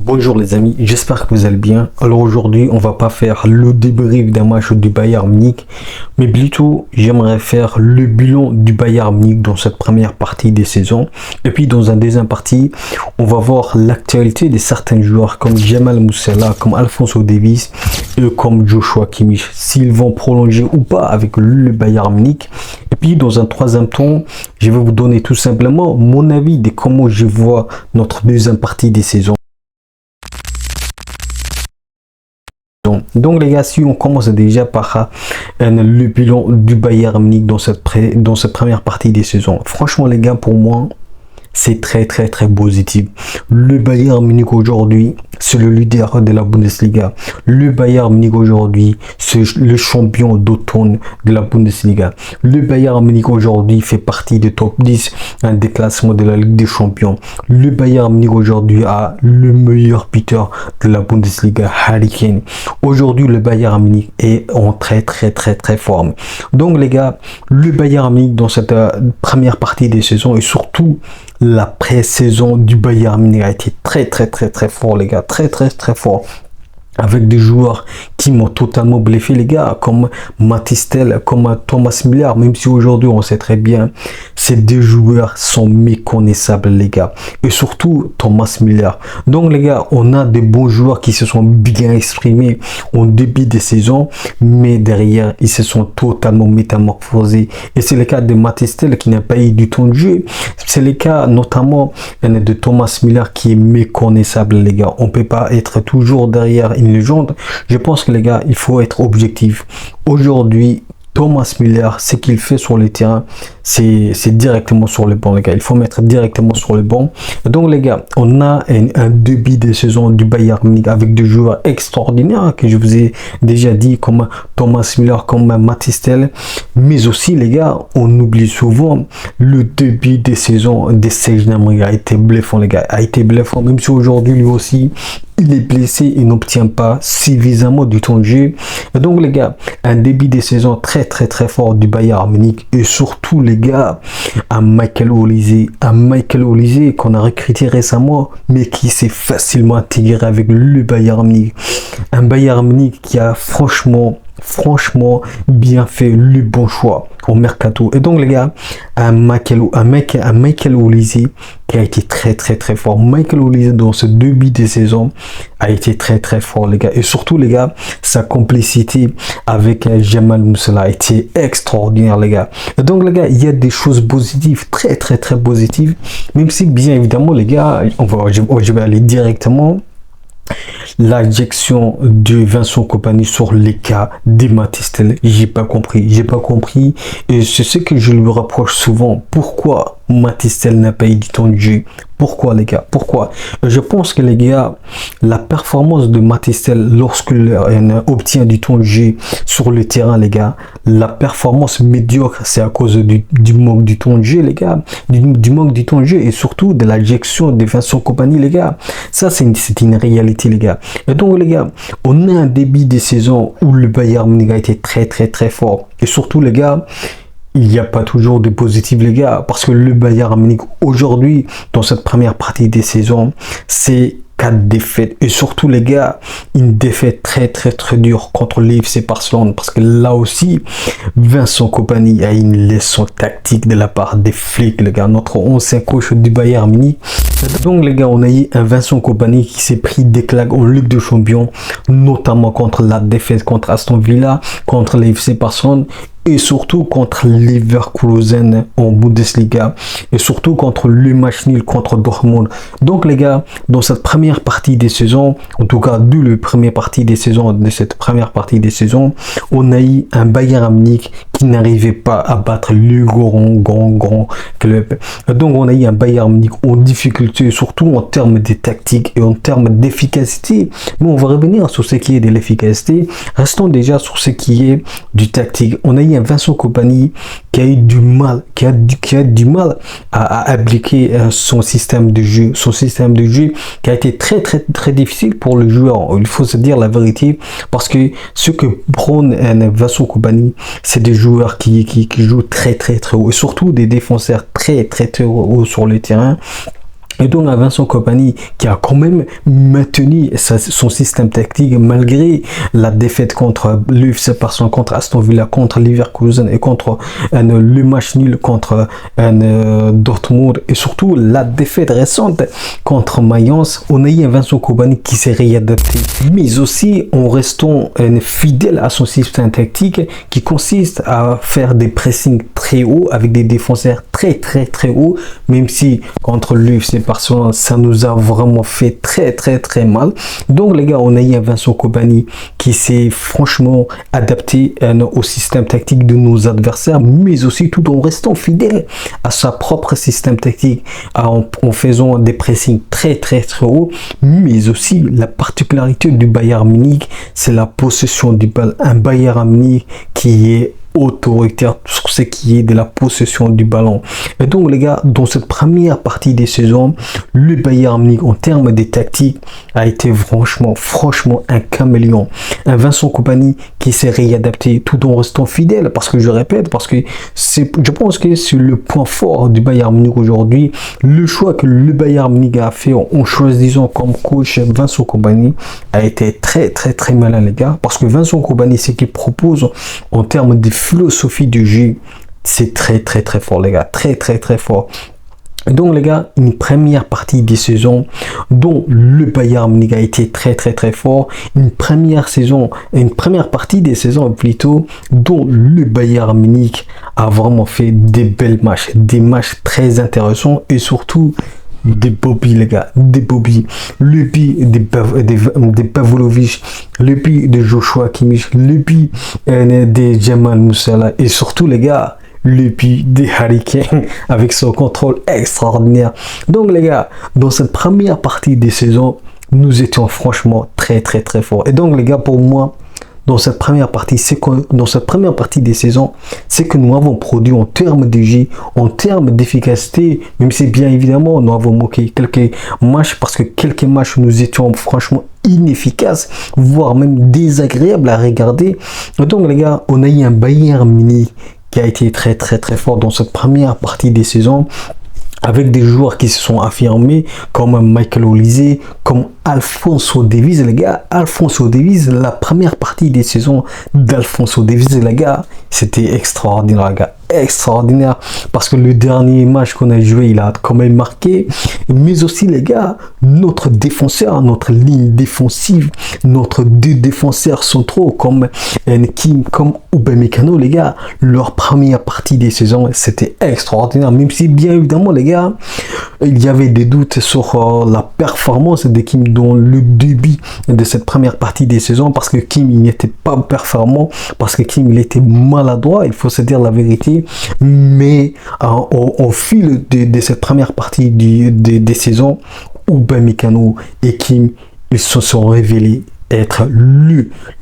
Bonjour les amis, j'espère que vous allez bien. Alors aujourd'hui, on va pas faire le débrief d'un match du Bayern Munich, mais plutôt j'aimerais faire le bilan du Bayern Munich dans cette première partie des saisons. Et puis dans un deuxième partie, on va voir l'actualité de certains joueurs comme Jamal Musiala, comme Alphonso Davies et comme Joshua Kimmich, s'ils vont prolonger ou pas avec le Bayern Munich. Et puis dans un troisième temps, je vais vous donner tout simplement mon avis de comment je vois notre deuxième partie des saisons. Donc les gars, si on commence déjà par le bilan du Bayern Munich dans cette première partie des saisons, franchement les gars, pour moi c'est très positif. Le Bayern Munich aujourd'hui, c'est le leader de la Bundesliga. Le Bayern Munich aujourd'hui, c'est le champion d'automne de la Bundesliga. Le Bayern Munich aujourd'hui fait partie des top 10 des classements de la Ligue des Champions. Le Bayern Munich aujourd'hui a le meilleur buteur de la Bundesliga, Harry Kane. Aujourd'hui, le Bayern Munich est en très forme. Donc les gars, le Bayern Munich dans cette première partie des saisons et surtout la pré-saison du Bayern Munich a été très fort les gars, très fort, avec des joueurs qui m'ont totalement bluffé les gars, comme Mathys Tel, comme Thomas Müller, même si aujourd'hui on sait très bien ces deux joueurs sont méconnaissables les gars, et surtout Thomas Müller. Donc les gars, on a des bons joueurs qui se sont bien exprimés en début de saison, mais derrière ils se sont totalement métamorphosés, et c'est le cas de Mathys Tel qui n'a pas eu du temps de jeu. C'est le cas notamment de Thomas Müller qui est méconnaissable les gars. On peut pas être toujours derrière une légende. Je pense que les gars, il faut être objectif. Aujourd'hui, Thomas Müller, ce qu'il fait sur le terrain, c'est directement sur le banc les gars. Il faut mettre directement sur le banc. Donc les gars, on a un début de saison du Bayern Munich avec des joueurs extraordinaires que je vous ai déjà dit, comme Thomas Müller, comme Mathys Tel. Mais aussi les gars, on oublie souvent le début de saison de Serge Gnabry a été bluffant les gars, a été bluffant, même si aujourd'hui lui aussi il est blessé, il n'obtient pas suffisamment du temps de jeu. Donc les gars, un début de saison très fort du Bayern Munich, et surtout les gars, un Michael Olise qu'on a recruté récemment, mais qui s'est facilement intégré avec le Bayern Munich. Un Bayern Munich qui a franchement bien fait le bon choix au mercato. Et donc les gars, un Michael Olise qui a été très fort. Michael Olise dans ce début de saison a été très fort les gars, et surtout les gars, sa complicité avec Jamal Musiala a été extraordinaire les gars. Et donc les gars, il y a des choses positives, très positives, même si bien évidemment les gars, je vais aller directement l'injection de Vincent Kompany sur les cas de Mathys Tel. J'ai pas compris, et c'est ce que je lui reproche souvent. Pourquoi Mathys Tel n'a pas eu du temps de jeu? Pourquoi les gars? Pourquoi? Je pense que les gars, la performance de Mathys Tel lorsqu'il obtient du temps de jeu sur le terrain les gars, la performance médiocre, c'est à cause du manque du temps de jeu les gars, du manque du temps de jeu, et surtout de l'injection de Vincent Kompany les gars. Ça c'est une réalité les gars. Et donc les gars, on a un début de saison où le Bayern Munich a été très fort, et surtout les gars, il n'y a pas toujours de positif les gars, parce que le Bayern Munich aujourd'hui dans cette première partie des saisons, c'est 4 défaites, et surtout les gars, une défaite très dure contre l'FC Barcelone, parce que là aussi Vincent Kompany a une leçon tactique de la part des flics les gars, notre ancien coach du Bayern Munich. Donc les gars, on a eu un Vincent Kompany qui s'est pris des claques en Ligue des Champions, notamment contre la défaite contre Aston Villa, contre l'FC Barcelone, et surtout contre Leverkusen en Bundesliga, et surtout contre le match nul contre Dortmund. Donc les gars, dans cette première partie des saisons, en tout cas de la première partie des saisons, on a eu un Bayern Munich qui n'arrivait pas à battre le grand club. Donc on a eu un Bayern Munich en difficulté, surtout en termes de tactique et en termes d'efficacité. Mais on va revenir sur ce qui est de l'efficacité. Restons déjà sur ce qui est du tactique. On a eu un Vincent Kompany qui a eu du mal, à appliquer son système de jeu, qui a été très difficile pour le joueur. Il faut se dire la vérité, parce que ce que prône Vincent Kompany, c'est des joueurs qui jouent très haut, et surtout des défenseurs très haut sur le terrain. Et donc à Vincent Kompany qui a quand même maintenu son système tactique malgré la défaite contre l'UFC Barcelone, contre Aston Villa, contre Leverkusen et contre le match nul contre Dortmund et surtout la défaite récente contre Mayence. On a eu un Vincent Kompany qui s'est réadapté, mais aussi en restant fidèle à son système tactique qui consiste à faire des pressings très hauts avec des défenseurs très hauts, même si contre l'UFC Barcelone ça nous a vraiment fait très mal. Donc les gars, on a eu un Vincent Kompany qui s'est franchement adapté au système tactique de nos adversaires, mais aussi tout en restant fidèle à sa propre système tactique, en faisant des pressings très hauts. Mais aussi la particularité du Bayern Munich, c'est la possession du ballon. Un Bayern Munich qui est autoritaire sur ce qui est de la possession du ballon. Et donc les gars, dans cette première partie des saisons, le Bayern Munich en termes de tactique a été franchement un caméléon. Un Vincent Kompany qui s'est réadapté tout en restant fidèle, parce que je répète, parce que je pense que c'est le point fort du Bayern Munich aujourd'hui. Le choix que le Bayern Munich a fait en choisissant comme coach Vincent Kompany a été très malin les gars, parce que Vincent Kompany, ce qu'il propose en termes de philosophie du jeu, c'est très fort les gars, très fort. Donc les gars, une première partie des saisons dont le Bayern Munich a été très fort, une première partie des saisons plutôt dont le Bayern Munich a vraiment fait des belles matchs, des matchs très intéressants et surtout des Bobby les gars, des Bobby, le but de Pavlovic, le but de Joshua Kimmich, le but de Jamal Musiala et surtout les gars, le but de Harry Kane avec son contrôle extraordinaire. Donc les gars, dans cette première partie des saisons, nous étions franchement très forts. Et donc les gars, pour moi, dans cette première partie des saisons, c'est que nous avons produit en termes de jeu, en termes d'efficacité, même si bien évidemment nous avons manqué quelques matchs, parce que quelques matchs nous étions franchement inefficaces, voire même désagréables à regarder. Donc les gars, on a eu un Bayern Munich qui a été très fort dans cette première partie des saisons, avec des joueurs qui se sont affirmés comme Michael Olise, comme Alphonso Davies, les gars. Alphonso Davies, la première partie des saisons d'Alphonso Davies, les gars, c'était extraordinaire, les gars. Extraordinaire, parce que le dernier match qu'on a joué, il a quand même marqué. Mais aussi les gars, notre défenseur, notre ligne défensive, notre deux défenseurs centraux comme Kim, comme Upamecano, les gars, leur première partie des saisons, c'était extraordinaire. Même si bien évidemment les gars, il y avait des doutes sur la performance de Kim dans le début de cette première partie des saisons, parce que Kim, il n'était pas performant, parce que Kim, il était maladroit, il faut se dire la vérité. Mais au fil de cette première partie des saisons, Upamecano et Kim, ils se sont révélés être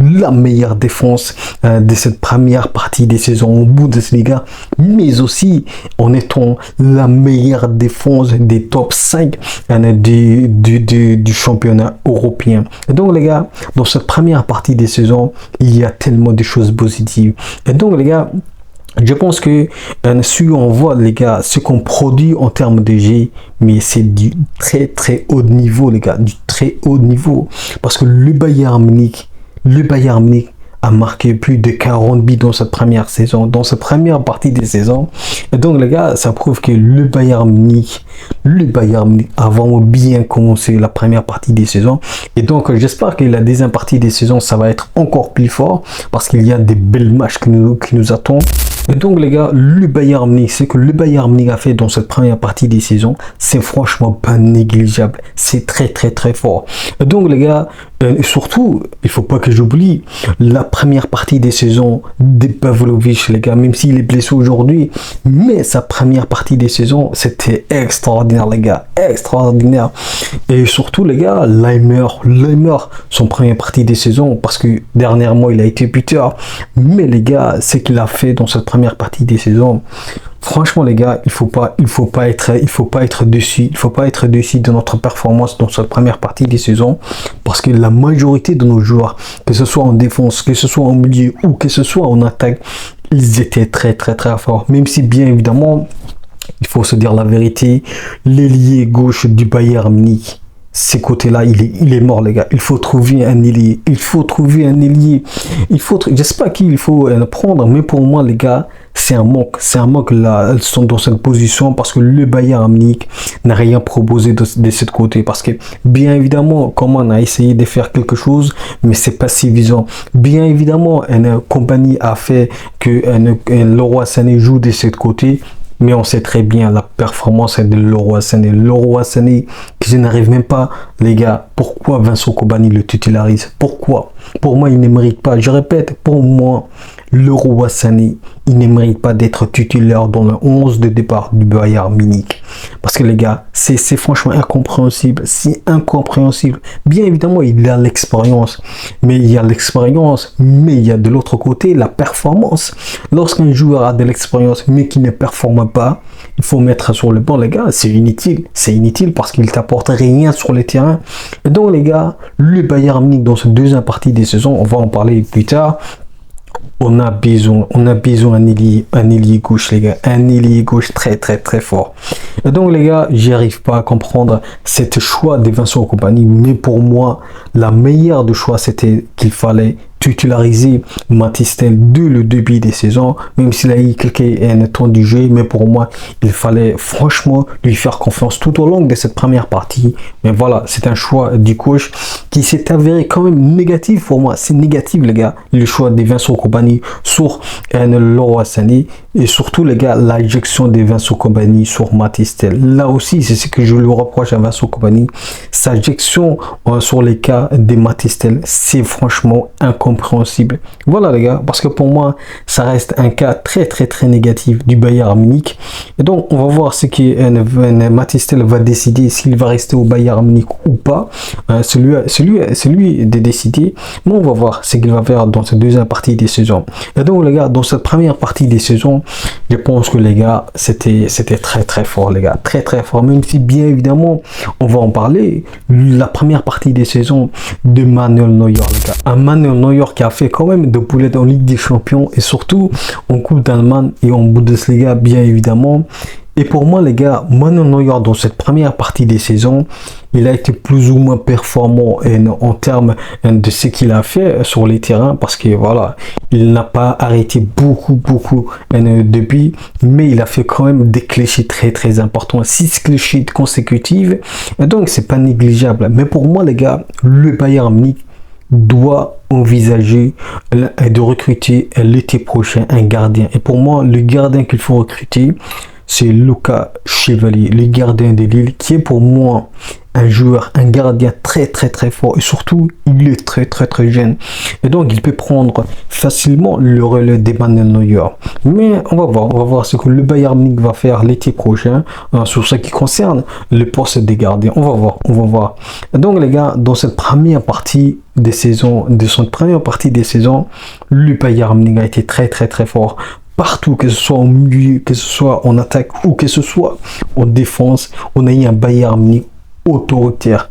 la meilleure défense de cette première partie des saisons au Bundesliga, mais aussi en étant la meilleure défense des top 5 du championnat européen. Et donc les gars, dans cette première partie des saisons, il y a tellement de choses positives. Et donc les gars, je pense que si on voit les gars ce qu'on produit en termes de jeu, mais c'est du très haut niveau les gars, du très haut niveau, parce que le Bayern Munich a marqué plus de 40 buts dans cette première saison, dans cette première partie des saisons. Et donc les gars, ça prouve que le Bayern Munich a vraiment bien commencé la première partie des saisons. Et donc j'espère que la deuxième partie des saisons, ça va être encore plus fort, parce qu'il y a des belles matchs qui nous attendent. Et donc les gars, le Bayern Munich, ce que le Bayern Munich a fait dans cette première partie des saisons, c'est franchement pas négligeable. C'est très fort. Et donc les gars, et surtout, il faut pas que j'oublie la première partie des saisons de Pavlovic, les gars, même s'il est blessé aujourd'hui, mais sa première partie des saisons, c'était extraordinaire, les gars, extraordinaire. Et surtout, les gars, Leimer, son première partie des saisons, parce que dernièrement, il a été buteur, mais les gars, ce qu'il a fait dans cette première partie des saisons, franchement les gars, il faut pas être déçu de notre performance dans cette première partie des saisons, parce que la majorité de nos joueurs, que ce soit en défense, que ce soit en milieu ou que ce soit en attaque, ils étaient très forts, même si bien évidemment Il faut se dire la vérité. L'ailier gauche du Bayern Munich, ces côtés-là, il est mort, les gars. Il faut trouver un ailier. Il faut trouver un ailier. Je sais pas qui il faut prendre, mais pour moi, les gars, c'est un manque. C'est un manque là. Elles sont dans cette position parce que le Bayern Munich n'a rien proposé de ce côté. Parce que, bien évidemment, Coman a essayé de faire quelque chose, mais c'est pas suffisant. Bien évidemment, une compagnie a fait que Leroy Sané joue de ce côté. Mais on sait très bien la performance de Leroy Sané. Leroy Sané, que je n'arrive même pas, les gars, pourquoi Vincent Kompany le titularise? Pourquoi? Pour moi, il ne mérite pas. Je répète, pour moi, Leroy Sané, il ne mérite pas d'être titulaire dans le 11 de départ du Bayern Munich. Parce que les gars, c'est franchement incompréhensible. C'est incompréhensible. Bien évidemment, il a l'expérience. Mais il y a l'expérience, mais il y a de l'autre côté la performance. Lorsqu'un joueur a de l'expérience, mais qui ne performe pas, il faut mettre sur le banc, les gars. C'est inutile. C'est inutile parce qu'il t'apporte rien sur le terrain. Et donc, les gars, le Bayern Munich dans cette deuxième partie des saisons, on va en parler plus tard. On a besoin d'un ailier gauche, les gars. Un ailier gauche très, très, très fort. Et donc, les gars, j'arrive pas à comprendre cet choix de Vincent Kompany. Mais pour moi, la meilleure de choix, c'était qu'il fallait titulariser Mathys Tel dès le début des saisons, même s'il a eu quelques temps du jeu, mais pour moi, il fallait franchement lui faire confiance tout au long de cette première partie. Mais voilà, c'est un choix du coach qui s'est avéré quand même négatif pour moi. C'est négatif, les gars, le choix de Vincent Kompany sur Leroy Sané et surtout, les gars, l'injection de Vincent Kompany sur Mathys Tel. Là aussi, c'est ce que je lui reproche à Vincent Kompany. Sa injection sur les cas de Mathys Tel, c'est franchement incompréhensible. Voilà, les gars, parce que pour moi, ça reste un cas très, très, très négatif du Bayern Munich. Et donc, on va voir ce que Mathys Tel va décider, s'il va rester au Bayern Munich ou pas. C'est lui de décider. Mais on va voir ce qu'il va faire dans cette deuxième partie des saisons. Et donc, les gars, dans cette première partie des saisons, je pense que, les gars, c'était très, très fort, les gars. Très, très fort. Même si, bien évidemment, on va en parler. La première partie des saisons de Manuel Neuer, les gars. Un Manuel Neuer qui a fait quand même de boulettes en Ligue des Champions et surtout en Coupe d'Allemagne et en Bundesliga, bien évidemment. Et pour moi, les gars, Manuel Neuer, dans cette première partie des saisons, il a été plus ou moins performant en termes de ce qu'il a fait sur les terrains parce que voilà, il n'a pas arrêté beaucoup de buts, mais il a fait quand même des clichés très très importants, 6 clichés consécutifs, et donc c'est pas négligeable. Mais pour moi, les gars, le Bayern Munich doit envisager de recruter l'été prochain un gardien. Et pour moi, le gardien qu'il faut recruter, c'est Lucas Chevalier, le gardien de Lille, qui est pour moi un joueur, un gardien très très très fort. Et surtout, il est très très très jeune. Et donc, il peut prendre facilement le relais d'Emmanuel Neuer. Mais on va voir ce que le Bayern Munich va faire l'été prochain sur ce qui concerne le poste des gardiens. On va voir. Et donc, les gars, dans cette première partie des saisons, le Bayern Munich a été très très très fort. Partout, que ce soit au milieu, que ce soit en attaque ou que ce soit en défense, on a eu un Bayern Munich autoritaire,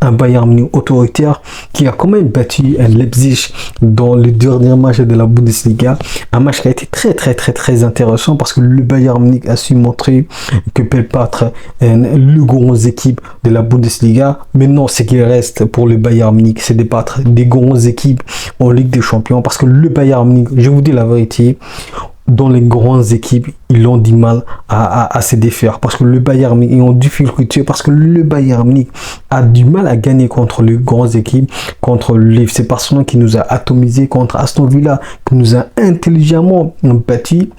qui a quand même battu un Leipzig dans le dernier match de la Bundesliga, un match qui a été très très très très intéressant parce que le Bayern Munich a su montrer que peut battre le grosse équipe de la Bundesliga. Maintenant, ce qui reste pour le Bayern Munich, c'est de battre des grosses équipes en Ligue des Champions parce que le Bayern Munich, je vous dis la vérité, dans les grandes équipes, ils ont du mal à se défaire parce que le Bayern Munich est en difficulté, parce que le Bayern Munich a du mal à gagner contre les grandes équipes, contre le FC Barcelone qui nous a atomisé, contre Aston Villa qui nous a intelligemment battu,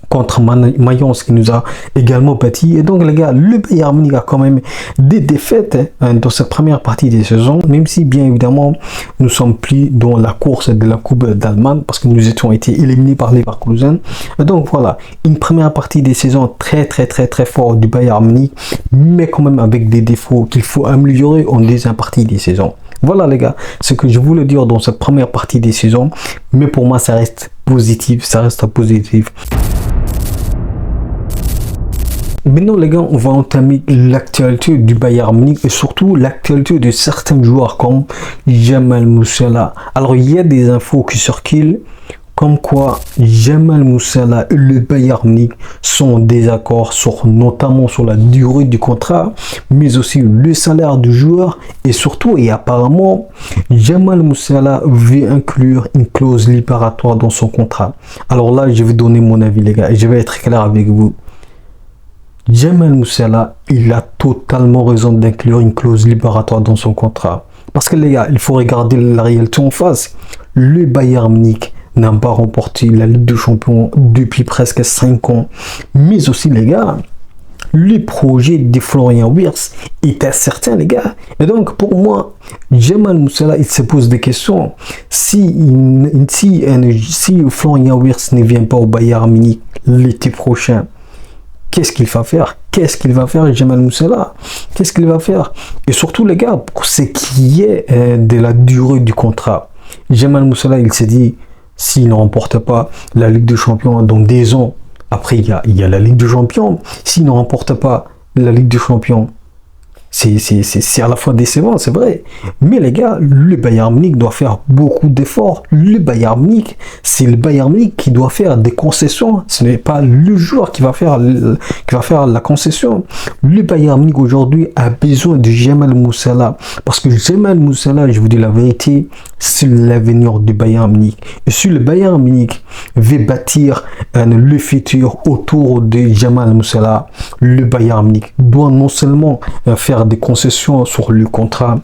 contre Mayence qui nous a également battu. Et donc, les gars, le Bayern Munich a quand même des défaites dans cette première partie des saisons, même si bien évidemment nous sommes plus dans la course de la Coupe d'Allemagne parce que nous étions été éliminés par les Leverkusen. Et donc voilà, une première partie des saisons très très très très fort du Bayern Munich, mais quand même avec des défauts qu'il faut améliorer en deuxième partie des saisons. Voilà, les gars, ce que je voulais dire dans cette première partie des saisons, mais pour moi ça reste positif, Maintenant, les gars, on va entamer l'actualité du Bayern Munich et surtout l'actualité de certains joueurs comme Jamal Musiala. Alors, il y a des infos qui circulent comme quoi Jamal Musiala et le Bayern Munich sont en désaccord notamment sur la durée du contrat, mais aussi le salaire du joueur et surtout et apparemment Jamal Musiala veut inclure une clause libératoire dans son contrat. Alors là, je vais donner mon avis les gars et je vais être clair avec vous. Jamal Musiala, il a totalement raison d'inclure une clause libératoire dans son contrat. Parce que les gars, il faut regarder la réalité en face. Le Bayern Munich n'a pas remporté la Ligue des Champions depuis presque 5 ans. Mais aussi les gars, le projet de Florian Wirtz est incertain les gars. Et donc pour moi, Jamal Musiala, il se pose des questions. Si Florian Wirtz ne vient pas au Bayern Munich l'été prochain, qu'est-ce qu'il va faire? Qu'est-ce qu'il va faire Jamal Musiala? Qu'est-ce qu'il va faire? Et surtout les gars, pour ce qui est de la durée du contrat, Jamal Musiala, il s'est dit, s'il ne remporte pas la Ligue des Champions dans 2 ans, après il y a la Ligue des Champions, s'il ne remporte pas la Ligue des Champions, c'est à la fois décevant, c'est vrai. Mais les gars, le Bayern Munich doit faire beaucoup d'efforts. Le Bayern Munich, c'est le Bayern Munich qui doit faire des concessions. Ce n'est pas le joueur qui va faire la concession. Le Bayern Munich aujourd'hui a besoin de Jamal Musiala. Parce que Jamal Musiala, je vous dis la vérité, c'est l'avenir du Bayern Munich. Et si le Bayern Munich veut bâtir le futur autour de Jamal Musiala, le Bayern Munich doit non seulement faire des concessions sur le contrat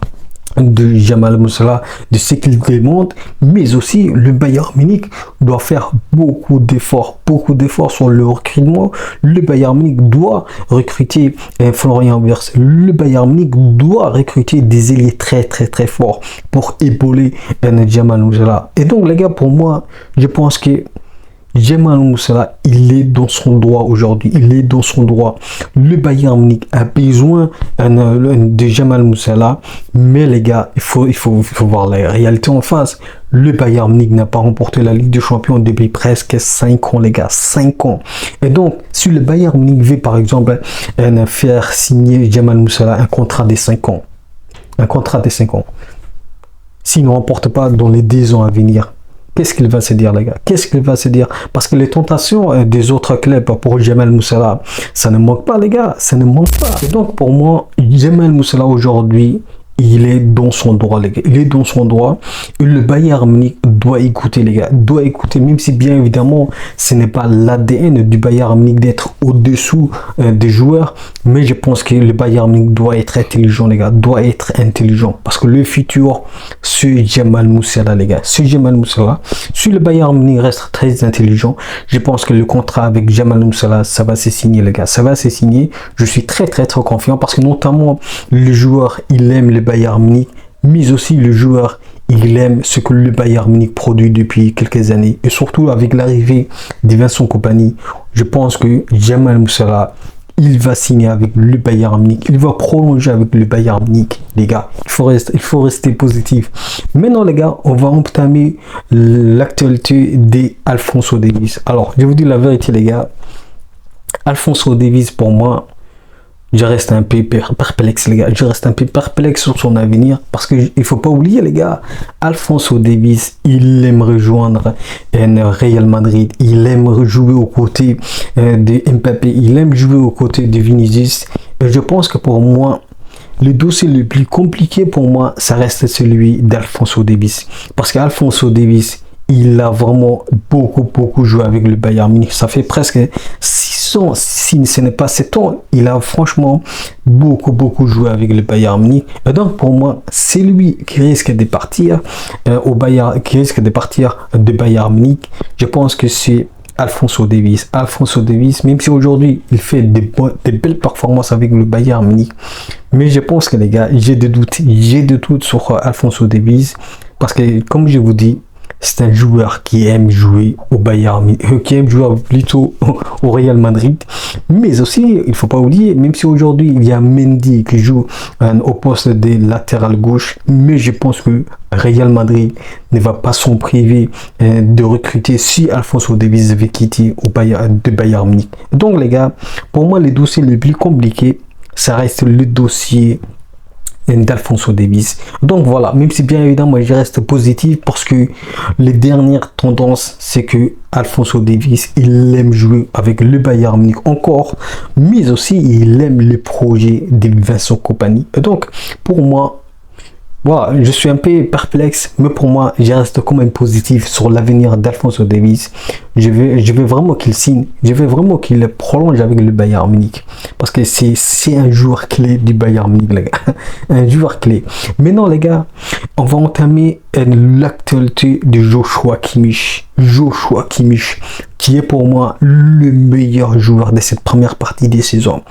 de Jamal Musiala, de ce qu'il demande, mais aussi le Bayern Munich doit faire beaucoup d'efforts sur le recrutement. Le Bayern Munich doit recruter Florian Wirtz. Le Bayern Munich doit recruter des ailiers très forts pour épauler Jamal Musiala. Et donc les gars, pour moi, je pense que Jamal Musiala, il est dans son droit aujourd'hui. Il est dans son droit. Le Bayern Munich a besoin de Jamal Musiala. Mais les gars, il faut voir la réalité en face. Le Bayern Munich n'a pas remporté la Ligue des Champions depuis presque 5 ans, les gars. 5 ans. Et donc, si le Bayern Munich veut, par exemple, faire signer Jamal Musiala un contrat de 5 ans. Un contrat de 5 ans. S'il ne remporte pas dans les 10 ans à venir, qu'est-ce qu'il va se dire, les gars? Qu'est-ce qu'il va se dire? Parce que les tentations des autres clubs pour Jamal Musiala, ça ne manque pas, les gars. Ça ne manque pas. Et donc, pour moi, Jamal Musiala aujourd'hui, il est dans son droit, les gars. Il est dans son droit. Et le Bayern Munich doit écouter, les gars. Doit écouter, même si bien évidemment, ce n'est pas l'ADN du Bayern Munich d'être au-dessous des joueurs. Mais je pense que le Bayern Munich doit être intelligent, les gars. Doit être intelligent. Parce que le futur, c'est Jamal Musiala, les gars. C'est Jamal Musiala. Si le Bayern Munich reste très intelligent, je pense que le contrat avec Jamal Musiala, ça va se signer, les gars. Ça va se signer. Je suis très confiant parce que notamment, le joueur, il aime le Bayern Munich, mais aussi le joueur, il aime ce que le Bayern Munich produit depuis quelques années. Et surtout avec l'arrivée de Vincent Kompany, je pense que Jamal Musiala, il va signer avec le Bayern Munich. Il va prolonger avec le Bayern Munich, les gars. Il faut rester positif. Maintenant, les gars, on va entamer l'actualité d'Alphonso Davies. Alors, je vous dis la vérité, les gars. Alphonso Davies, pour moi, je reste un peu perplexe, les gars. Je reste un peu perplexe sur son avenir. Parce qu'il ne faut pas oublier, les gars. Alphonso Davies, il aime rejoindre Real Madrid. Il aime jouer aux côtés de Mbappé. Il aime jouer aux côtés de Vinicius. Et je pense que pour moi, le dossier le plus compliqué pour moi, ça reste celui d'Alphonso Davies. Parce qu'Alphonso Davies, il a vraiment beaucoup joué avec le Bayern Munich. Ça fait presque 6 ans, si ce n'est pas 7 ans. Il a franchement beaucoup joué avec le Bayern Munich. Et donc pour moi, c'est lui qui risque de partir au Bayern, qui risque de partir de Bayern Munich. Je pense que c'est Alphonso Davies. Alphonso Davies, même si aujourd'hui il fait des belles performances avec le Bayern Munich, mais je pense que les gars, j'ai des doutes sur Alphonso Davies parce que comme je vous dis, c'est un joueur qui aime jouer au Bayern, qui aime jouer plutôt au Real Madrid. Mais aussi, il ne faut pas oublier, même si aujourd'hui il y a Mendy qui joue au poste de latéral gauche, mais je pense que Real Madrid ne va pas s'en priver de recruter si Alphonso Davies veut quitter au Bayern Munich. Donc les gars, pour moi, les dossiers les plus compliqués, ça reste le dossier d'Alphonso Davies. Donc voilà, même si bien évidemment je reste positif parce que les dernières tendances, c'est que Alphonso Davies, il aime jouer avec le Bayern Munich encore, mais aussi il aime les projets de Vincent Kompany. Donc pour moi, voilà, je suis un peu perplexe, mais pour moi, je reste quand même positif sur l'avenir d'Alphonso Davies. Je vais vraiment qu'il signe, je veux vraiment qu'il prolonge avec le Bayern Munich. Parce que c'est un joueur clé du Bayern Munich, les gars. Un joueur clé. Maintenant, les gars, on va entamer l'actualité de Joshua Kimmich. Joshua Kimmich, qui est pour moi le meilleur joueur de cette première partie des saisons.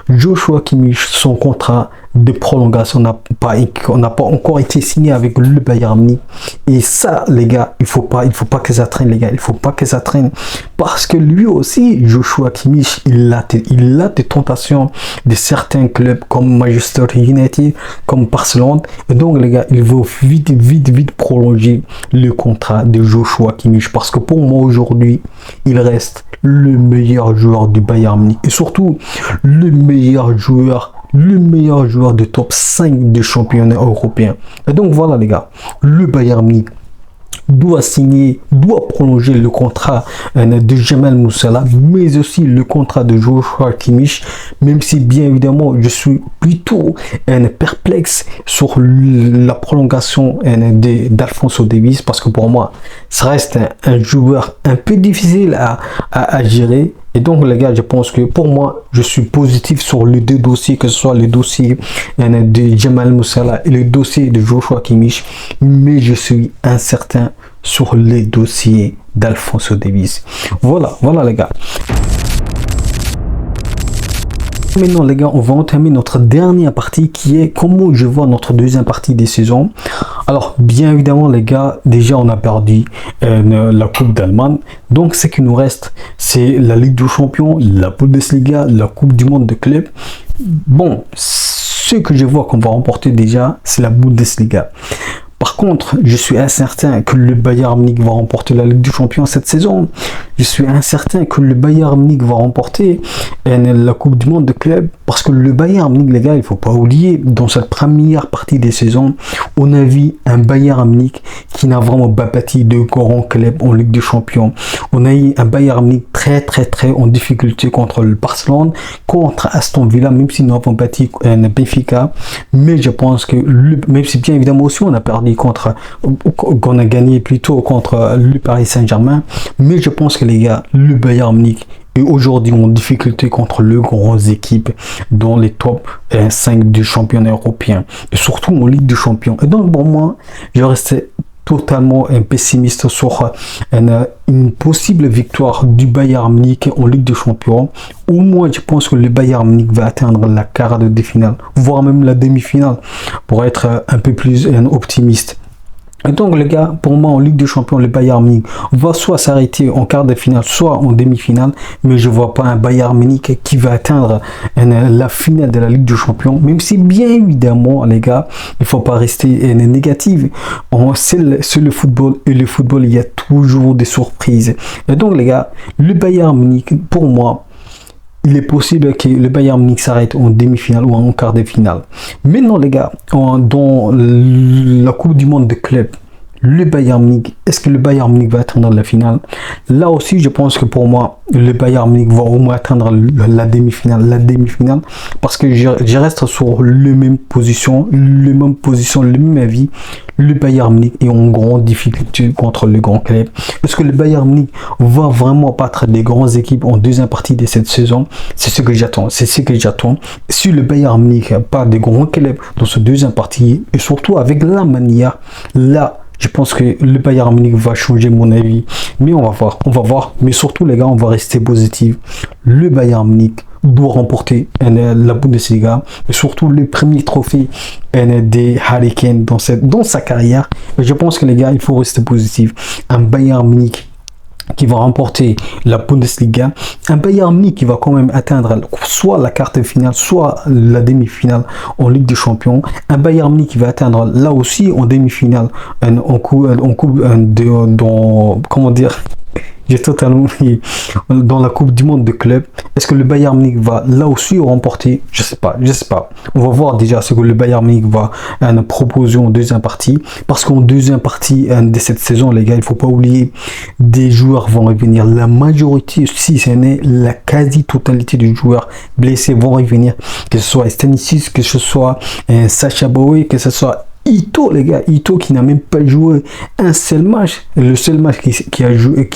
Joshua Kimmich, son contrat de prolongation n'a pas encore été signé avec le Bayern Munich. Et ça, les gars, il faut pas que ça traîne, les gars. Il faut pas que ça traîne. Parce que lui aussi, Joshua Kimmich, il a des tentations de certains clubs comme Manchester United, comme Barcelone. Et donc, les gars, il veut vite prolonger le contrat de Joshua Kimmich. Parce que pour moi, aujourd'hui, il reste le meilleur joueur du Bayern Munich. Et surtout, le meilleur joueur de top 5 des championnats européens. Et donc voilà les gars, le Bayern Munich doit prolonger le contrat de Jamal Musiala, mais aussi le contrat de Joshua Kimmich, même si bien évidemment je suis plutôt perplexe sur la prolongation d'Alphonso Davies, parce que pour moi ça reste un joueur un peu difficile à gérer. Et donc les gars, je pense que pour moi, je suis positif sur les deux dossiers, que ce soit le dossier de Jamal Musiala et le dossier de Joshua Kimmich, mais je suis incertain sur les dossiers d'Alphonso Davies. Voilà les gars. Maintenant les gars, on va entamer notre dernière partie qui est comment je vois notre deuxième partie des saisons. Alors bien évidemment les gars, déjà on a perdu la Coupe d'Allemagne. Donc ce qui nous reste, c'est la Ligue des Champions, la Bundesliga, la Coupe du Monde de clubs. Bon, ce que je vois qu'on va remporter déjà, c'est la Bundesliga. Par contre, je suis incertain que le Bayern Munich va remporter la Ligue des Champions cette saison. Je suis incertain que le Bayern Munich va remporter la Coupe du Monde de clubs. Parce que le Bayern Munich, les gars, il ne faut pas oublier, dans cette première partie des saisons, on a vu un Bayern Munich qui n'a vraiment pas bâti de grands clubs en Ligue des Champions. On a eu un Bayern Munich très en difficulté contre le Barcelone, contre Aston Villa, même si nous avons bâti un Benfica. Mais je pense que, même si bien évidemment aussi on a perdu qu'on a gagné plutôt contre le Paris Saint-Germain, mais je pense que les gars, le Bayern Munich est aujourd'hui en difficulté contre les grandes équipes dans les top 5 du championnat européen et surtout en Ligue des Champions. Et donc pour moi, je restais totalement pessimiste sur une possible victoire du Bayern Munich en Ligue des Champions. Au moins, je pense que le Bayern Munich va atteindre la quart de finale, voire même la demi-finale, pour être un peu plus optimiste. Et donc les gars, pour moi en Ligue des Champions, le Bayern Munich va soit s'arrêter en quart de finale, soit en demi-finale, mais je vois pas un Bayern Munich qui va atteindre la finale de la Ligue des Champions, même si bien évidemment les gars, il faut pas rester négatif. C'est le football, et le football, il y a toujours des surprises. Et donc les gars, le Bayern Munich, pour moi, il est possible que le Bayern Munich s'arrête en demi-finale ou en quart de finale. Maintenant les gars, dans la Coupe du Monde de clubs, le Bayern Munich, est-ce que le Bayern Munich va atteindre la finale? Là aussi, je pense que pour moi, le Bayern Munich va au moins atteindre la demi-finale, parce que je reste sur le même position, le même avis. Le Bayern Munich est en grande difficulté contre le grand club. Est-ce que le Bayern Munich va vraiment battre des grandes équipes en deuxième partie de cette saison? C'est ce que j'attends. Si le Bayern Munich bat des grands clubs dans cette deuxième partie, et surtout avec la manière, là, je pense que le Bayern Munich va changer mon avis. Mais on va voir. Mais surtout, les gars, on va rester positif. Le Bayern Munich doit remporter la Bundesliga. Et surtout, le premier trophée des Harry Kane dans sa carrière. Et je pense que, les gars, il faut rester positif. Un Bayern Munich qui va remporter la Bundesliga, un Bayern Munich qui va quand même atteindre soit la quart de finale, soit la demi-finale en Ligue des Champions, un Bayern Munich qui va atteindre là aussi en demi-finale, comment dire, j'ai totalement oublié. Dans la Coupe du Monde de club, est-ce que le Bayern Munich va là aussi remporter? Je sais pas, je sais pas. On va voir déjà ce que le Bayern Munich va proposer en deuxième partie. Parce qu'en deuxième partie de cette saison, les gars, il faut pas oublier, des joueurs vont revenir. La majorité, si ce n'est la quasi-totalité des joueurs blessés vont revenir. Que ce soit Stanisic, que ce soit Sacha Boey, que ce soit Ito, les gars, Ito qui n'a même pas joué un seul match. Le seul match qu'il a joué,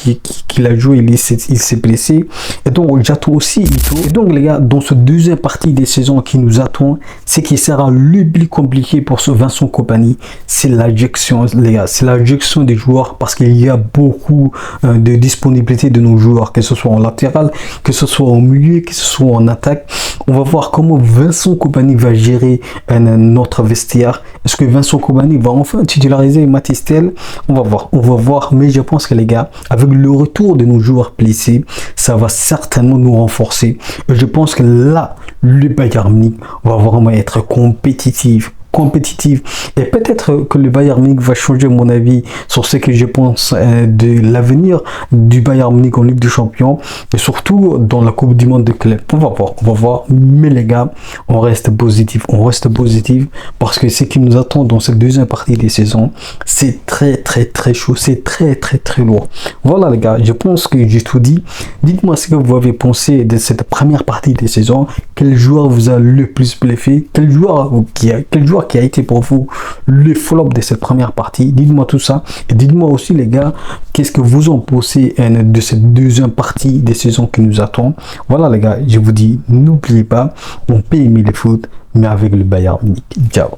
il s'est blessé. Et donc, j'attends aussi Ito. Et donc, les gars, dans ce deuxième partie des saisons qui nous attend, c'est qui sera le plus compliqué pour ce Vincent Kompany. C'est l'injection, les gars. C'est l'injection des joueurs parce qu'il y a beaucoup de disponibilité de nos joueurs, que ce soit en latéral, que ce soit au milieu, que ce soit en attaque. On va voir comment Vincent Kompany va gérer notre vestiaire. Est-ce que Vincent Kompany va enfin titulariser Mathys Tel? On va voir, mais je pense que les gars, avec le retour de nos joueurs blessés, ça va certainement nous renforcer. Et je pense que là, le Bayern Munich va vraiment être compétitif. Et peut-être que le Bayern Munich va changer mon avis sur ce que je pense de l'avenir du Bayern Munich en Ligue des Champions et surtout dans la Coupe du Monde de club. On va voir, mais les gars, on reste positif parce que ce qui nous attend dans cette deuxième partie des saisons, c'est très chaud, c'est très lourd. Voilà les gars, je pense que j'ai tout dit. Dites-moi ce que vous avez pensé de cette première partie des saisons. Quel joueur vous a le plus bluffé? Quel joueur qui a été pour vous le flop de cette première partie? Dites-moi tout ça. Et dites-moi aussi les gars, qu'est-ce que vous en pensez de cette deuxième partie des saisons qui nous attend? Voilà les gars, je vous dis, n'oubliez pas, on peut aimer le foot, mais avec le Bayern Munich. Ciao.